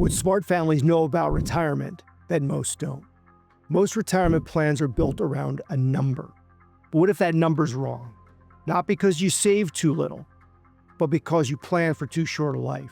What smart families know about retirement that most don't. Most retirement plans are built around a number. But what if that number's wrong? Not because you save too little, but because you plan for too short a life.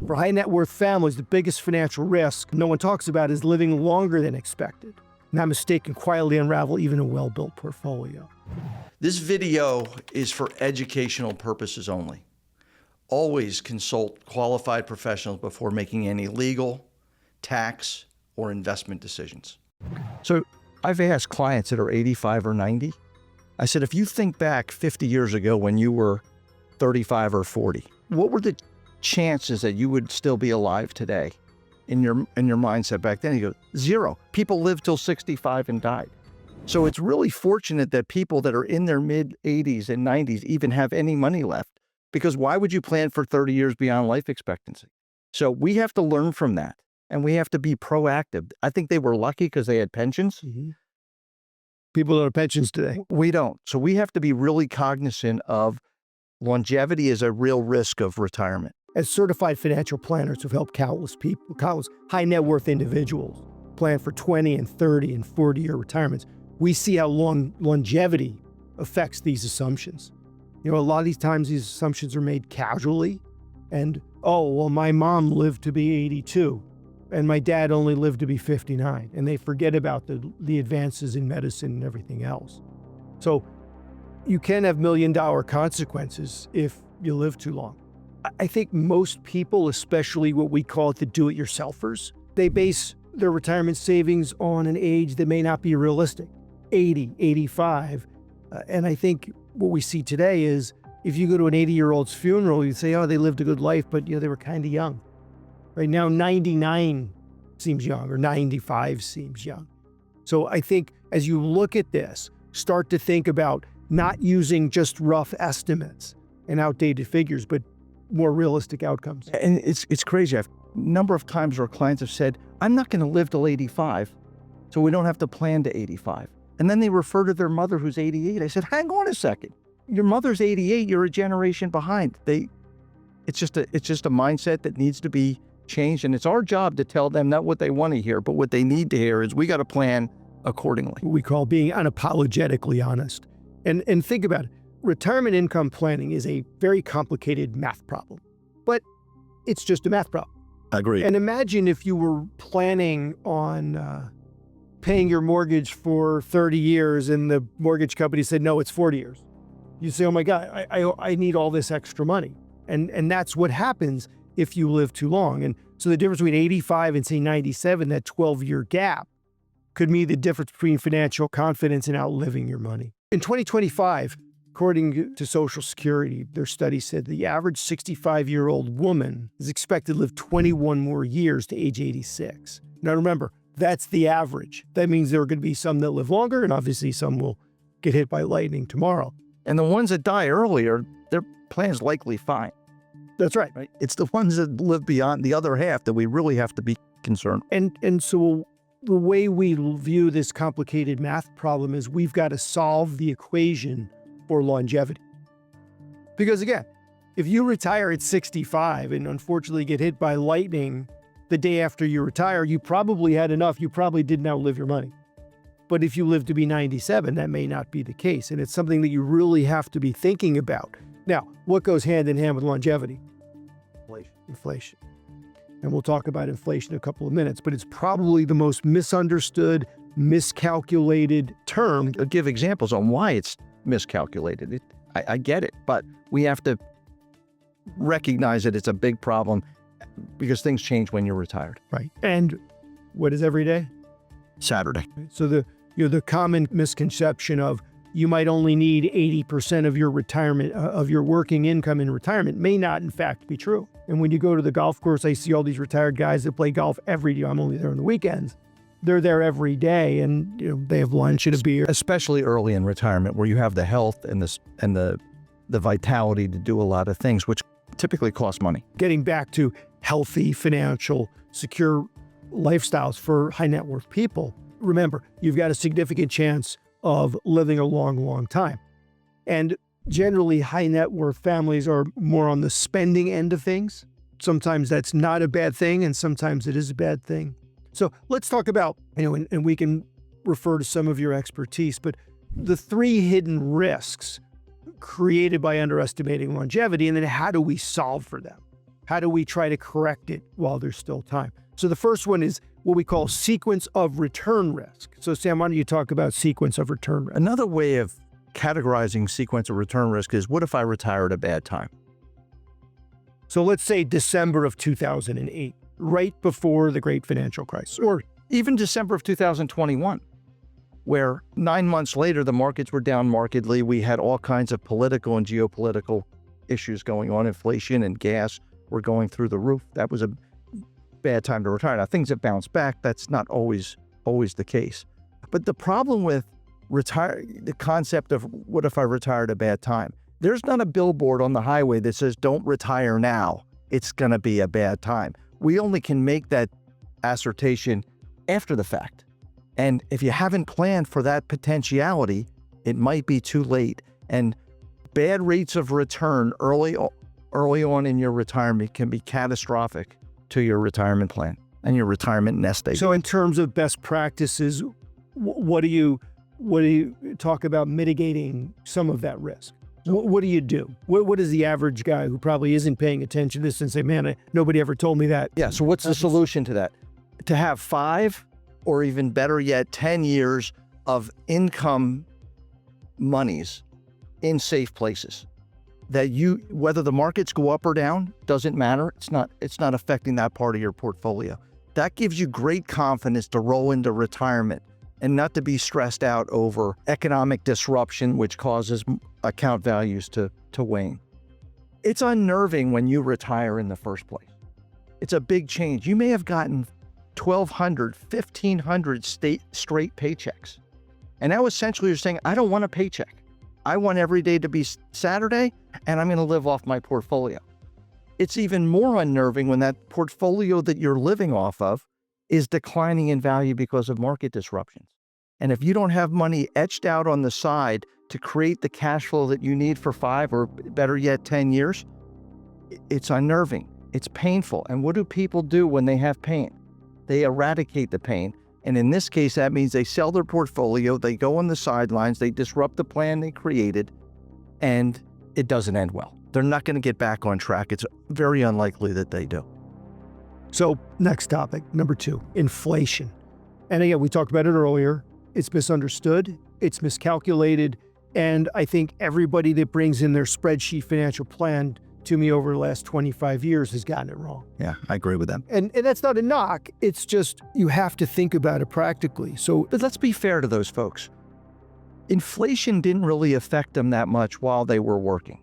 For high net worth families, the biggest financial risk no one talks about is living longer than expected. And that mistake can quietly unravel even a well-built portfolio. This video is for educational purposes only. Always consult qualified professionals before making any legal, tax, or investment decisions. So I've asked clients that are 85 or 90, I said, if you think back 50 years ago when you were 35 or 40, what were the chances that you would still be alive today in your mindset back then? You go, 0. People lived till 65 and died. So it's really fortunate that people that are in their mid 80s and 90s even have any money left, because why would you plan for 30 years beyond life expectancy? So we have to learn from that, and we have to be proactive. I think they were lucky because they had pensions. Mm-hmm. People don't have pensions today. We don't. So we have to be really cognizant of longevity is a real risk of retirement. As certified financial planners who've helped countless people, countless high net worth individuals plan for 20 and 30 and 40-year retirements, we see how longevity affects these assumptions. You know, a lot of these times these assumptions are made casually, and, oh, well, my mom lived to be 82 and my dad only lived to be 59, and they forget about the advances in medicine and everything else. So you can have million-dollar consequences if you live too long. I think most people, especially what we call the do-it-yourselfers, they base their retirement savings on an age that may not be realistic, 80, 85. And I think what we see today is if you go to an 80-year-old's funeral, you say, oh, they lived a good life, but they were kind of young. Right now, 99 seems young, or 95 seems young. So I think as you look at this, start to think about not using just rough estimates and outdated figures, but more realistic outcomes. And it's crazy. I've a number of times where clients have said, I'm not going to live till 85, so we don't have to plan to 85. And then they refer to their mother who's 88. I said, hang on a second. Your mother's 88, you're a generation behind. It's just a mindset that needs to be changed, and it's our job to tell them not what they want to hear, but what they need to hear is we got to plan accordingly. What we call being unapologetically honest. And think about it. Retirement income planning is a very complicated math problem, but it's just a math problem. Agreed. And imagine if you were planning on paying your mortgage for 30 years and the mortgage company said, no, it's 40 years. You say, oh my God, I need all this extra money. And that's what happens if you live too long. And so the difference between 85 and say 97, that 12-year gap, could mean the difference between financial confidence and outliving your money. In 2025, according to Social Security, their study said the average 65-year-old woman is expected to live 21 more years to age 86. Now remember, that's the average. That means there are going to be some that live longer, and obviously some will get hit by lightning tomorrow. And the ones that die earlier, their plan's likely fine. That's right. It's the ones that live beyond the other half that we really have to be concerned. And so the way we view this complicated math problem is we've got to solve the equation for longevity. Because again, if you retire at 65 and unfortunately get hit by lightning the day after you retire, you probably had enough. You probably didn't outlive your money. But if you live to be 97, that may not be the case. And it's something that you really have to be thinking about. Now, what goes hand in hand with longevity? Inflation. And we'll talk about inflation in a couple of minutes, but it's probably the most misunderstood, miscalculated term. I'll give examples on why it's miscalculated. I get it, but we have to recognize that it's a big problem because things change when you're retired. Right. And what is every day? Saturday. So the common misconception of you might only need 80% of your retirement, of your working income in retirement may not in fact be true. And when you go to the golf course, I see all these retired guys that play golf every day. I'm only there on the weekends. They're there every day, and they have lunch and a beer. Especially early in retirement, where you have the health and the vitality to do a lot of things, which typically cost money. Getting back to healthy, financial, secure lifestyles for high net worth people, remember, you've got a significant chance of living a long, long time. And generally, high net worth families are more on the spending end of things. Sometimes that's not a bad thing, and sometimes it is a bad thing. So let's talk about, and we can refer to some of your expertise, but the 3 hidden risks created by underestimating longevity, and then how do we solve for them? How do we try to correct it while there's still time? So the first one is what we call sequence of return risk. So Sam, why don't you talk about sequence of return risk? Another way of categorizing sequence of return risk is, what if I retire at a bad time? So let's say December of 2008, right before the great financial crisis. Or even December of 2021, where 9 months later, the markets were down markedly. We had all kinds of political and geopolitical issues going on. Inflation and gas were going through the roof. That was a bad time to retire. Now, things have bounced back. That's not always the case. But the problem with the concept of what if I retire at a bad time? There's not a billboard on the highway that says, don't retire now. It's going to be a bad time. We only can make that assertion after the fact. And if you haven't planned for that potentiality, it might be too late. And bad rates of return early on in your retirement can be catastrophic to your retirement plan and your retirement nest egg. So in terms of best practices, what do you talk about mitigating some of that risk? What do you do? What is the average guy who probably isn't paying attention to this and say, man, nobody ever told me that? Yeah, so what's the solution to that? To have 5 or even better yet, 10 years of income monies in safe places that whether the markets go up or down, doesn't matter. It's not affecting that part of your portfolio. That gives you great confidence to roll into retirement and not to be stressed out over economic disruption, which causes account values to wane. It's unnerving when you retire in the first place. It's a big change. You may have gotten 1,200, 1,500 straight paychecks. And now essentially you're saying, I don't want a paycheck. I want every day to be Saturday, and I'm going to live off my portfolio. It's even more unnerving when that portfolio that you're living off of is declining in value because of market disruptions. And if you don't have money etched out on the side to create the cash flow that you need for 5 or better yet 10 years, it's unnerving. It's painful. And what do people do when they have pain? They eradicate the pain. And in this case, that means they sell their portfolio, they go on the sidelines, they disrupt the plan they created, and it doesn't end well. They're not going to get back on track. It's very unlikely that they do. So next topic, number 2, inflation. And again, we talked about it earlier. It's misunderstood, it's miscalculated, and I think everybody that brings in their spreadsheet financial plan to me over the last 25 years has gotten it wrong. Yeah, I agree with them. And that's not a knock. It's just you have to think about it practically. But let's be fair to those folks. Inflation didn't really affect them that much while they were working.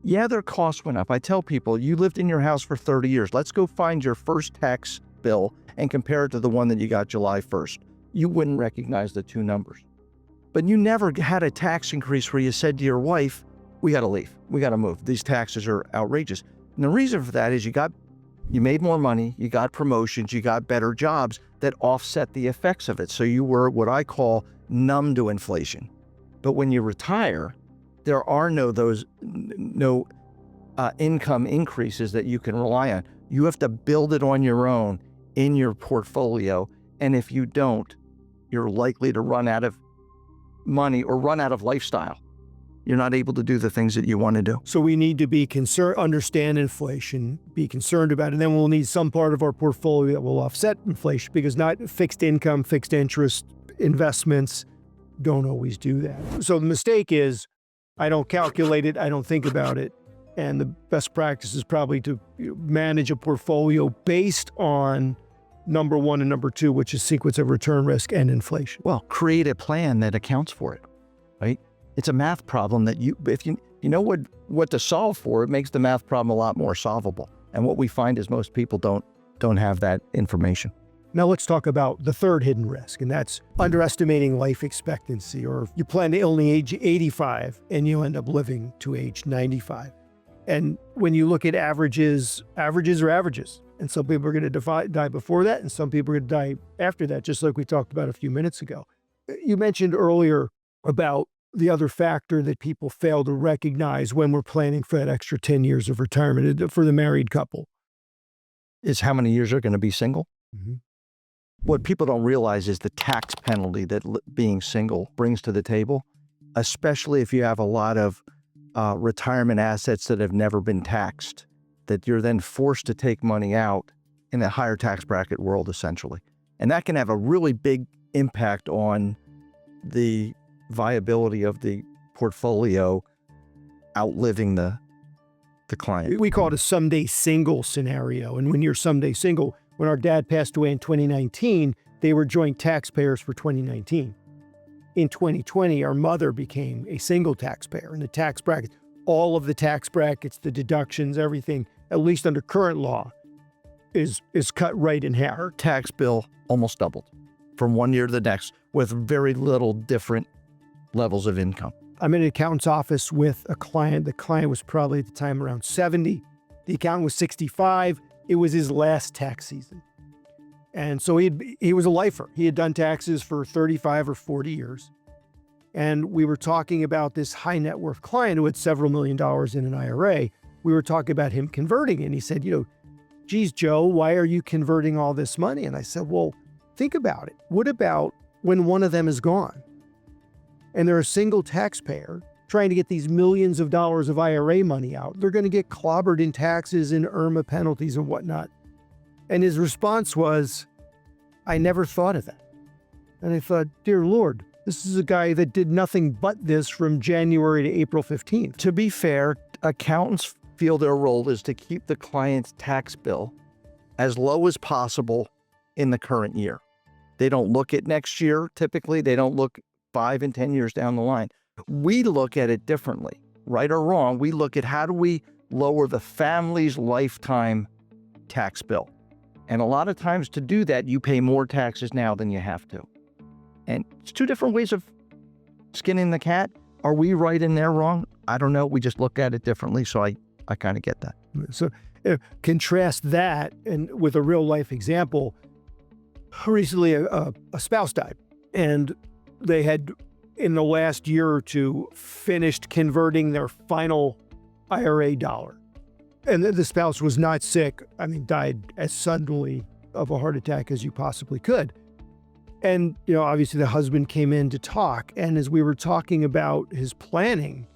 Yeah, their costs went up. I tell people, you lived in your house for 30 years. Let's go find your first tax bill and compare it to the one that you got July 1st. You wouldn't recognize the 2 numbers. But you never had a tax increase where you said to your wife, we got to leave. We got to move. These taxes are outrageous. And the reason for that is you made more money, you got promotions, you got better jobs that offset the effects of it. So you were what I call numb to inflation. But when you retire, there are no income increases that you can rely on. You have to build it on your own in your portfolio. And if you don't, you're likely to run out of money or run out of lifestyle. You're not able to do the things that you want to do. So we need to be concerned, understand inflation, be concerned about it, and then we'll need some part of our portfolio that will offset inflation, because not fixed income, fixed interest investments don't always do that. So the mistake is I don't calculate it, I don't think about it, and the best practice is probably to manage a portfolio based on number 1 and number 2, which is sequence of return risk and inflation. Well, create a plan that accounts for it, right? It's a math problem that if you know what to solve for, it makes the math problem a lot more solvable. And what we find is most people don't have that information. Now let's talk about the 3rd hidden risk, and that's underestimating life expectancy, or you plan to only age 85 and you end up living to age 95. And when you look at averages are averages. And some people are going to die before that, and some people are going to die after that, just like we talked about a few minutes ago. You mentioned earlier about the other factor that people fail to recognize when we're planning for that extra 10 years of retirement for the married couple. is how many years are going to be single. Mm-hmm. What people don't realize is the tax penalty that being single brings to the table, especially if you have a lot of retirement assets that have never been taxed, that you're then forced to take money out in a higher tax bracket world, essentially. And that can have a really big impact on the viability of the portfolio outliving the client. We call it a someday single scenario. And when you're someday single, when our dad passed away in 2019, they were joint taxpayers for 2019. In 2020, our mother became a single taxpayer, and the tax brackets, all of the tax brackets, the deductions, everything, at least under current law, is cut right in half. Her tax bill almost doubled from one year to the next with very little different levels of income. I'm in an accountant's office with a client. The client was probably at the time around 70. The accountant was 65. It was his last tax season. And so he was a lifer. He had done taxes for 35 or 40 years. And we were talking about this high net worth client who had several $1 million in an IRA. We were talking about him converting it. And he said, geez, Joe, why are you converting all this money? And I said, well, think about it. What about when one of them is gone and they're a single taxpayer trying to get these millions of dollars of IRA money out? They're going to get clobbered in taxes and IRMA penalties and whatnot. And his response was, I never thought of that. And I thought, dear Lord, this is a guy that did nothing but this from January to April 15th. To be fair, accountants feel their role is to keep the client's tax bill as low as possible in the current year. They don't look at next year, typically. They don't look 5 and 10 years down the line. We look at it differently, right or wrong. We look at how do we lower the family's lifetime tax bill. And a lot of times to do that, you pay more taxes now than you have to. And it's two different ways of skinning the cat. Are we right and they're wrong? I don't know. We just look at it differently. So I kind of get that. So contrast that and with a real life example. Recently, a spouse died, and they had, in the last year or two, finished converting their final IRA dollar. And the spouse was not sick. Died as suddenly of a heart attack as you possibly could. And, obviously the husband came in to talk. And as we were talking about his planning,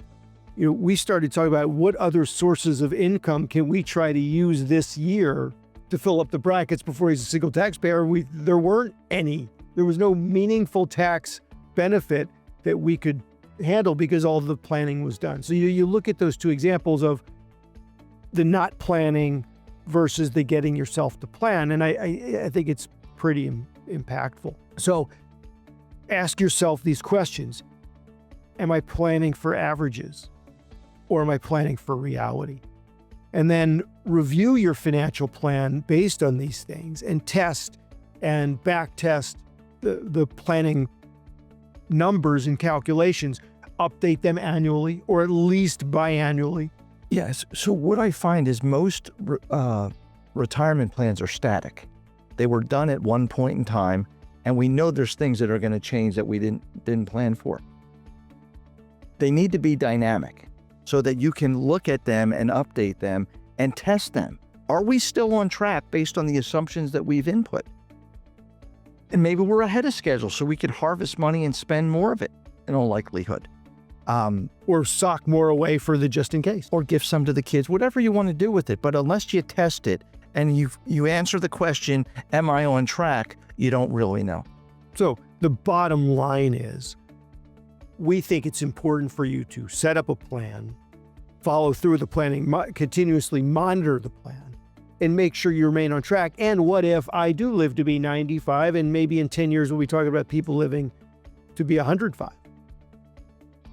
we started talking about what other sources of income can we try to use this year to fill up the brackets before he's a single taxpayer. There weren't any. There was no meaningful tax benefit that we could handle because all the planning was done. So you look at those two examples of the not planning versus the getting yourself to plan. And I think it's pretty impactful. So ask yourself these questions. Am I planning for averages or am I planning for reality? And then review your financial plan based on these things and test and back test the planning numbers and calculations. Update them annually or at least biannually. Yes. So what I find is most retirement plans are static. They were done at one point in time, and we know there's things that are going to change that we didn't plan for. They need to be dynamic so that you can look at them and update them and test them. Are we still on track based on the assumptions that we've input? And maybe we're ahead of schedule so we can harvest money and spend more of it in all likelihood. Or sock more away for the just in case. Or give some to the kids, whatever you want to do with it. But unless you test it and you answer the question, am I on track? You don't really know. So the bottom line is, we think it's important for you to set up a plan, follow through the planning, continuously monitor the plan, and make sure you remain on track. And what if I do live to be 95 and maybe in 10 years we'll be talking about people living to be 105?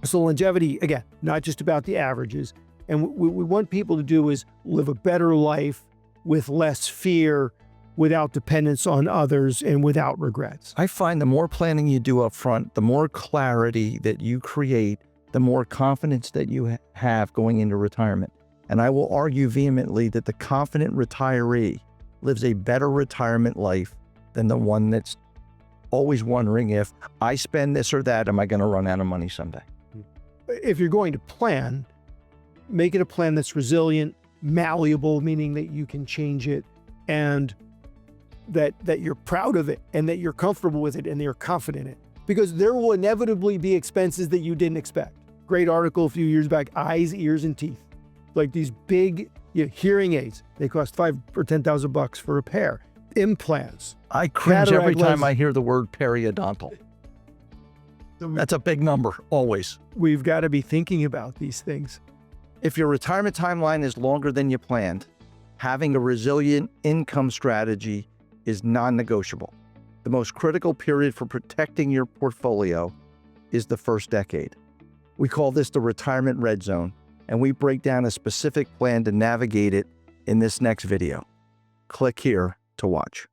So longevity, again, not just about the averages. And what we want people to do is live a better life with less fear, without dependence on others, and without regrets. I find the more planning you do up front, the more clarity that you create, the more confidence that you have going into retirement. And I will argue vehemently that the confident retiree lives a better retirement life than the one that's always wondering, if I spend this or that, am I going to run out of money someday? If you're going to plan, make it a plan that's resilient, malleable, meaning that you can change it, and that you're proud of it and that you're comfortable with it and that you're confident in it. Because there will inevitably be expenses that you didn't expect. Great article a few years back, eyes, ears, and teeth. Like these big hearing aids, they cost $5,000 or $10,000 for a pair. Implants. I cringe every Cataract time I hear the word periodontal. That's a big number, always. We've got to be thinking about these things. If your retirement timeline is longer than you planned, having a resilient income strategy is non-negotiable. The most critical period for protecting your portfolio is the first decade. We call this the retirement red zone, and we break down a specific plan to navigate it in this next video. Click here to watch.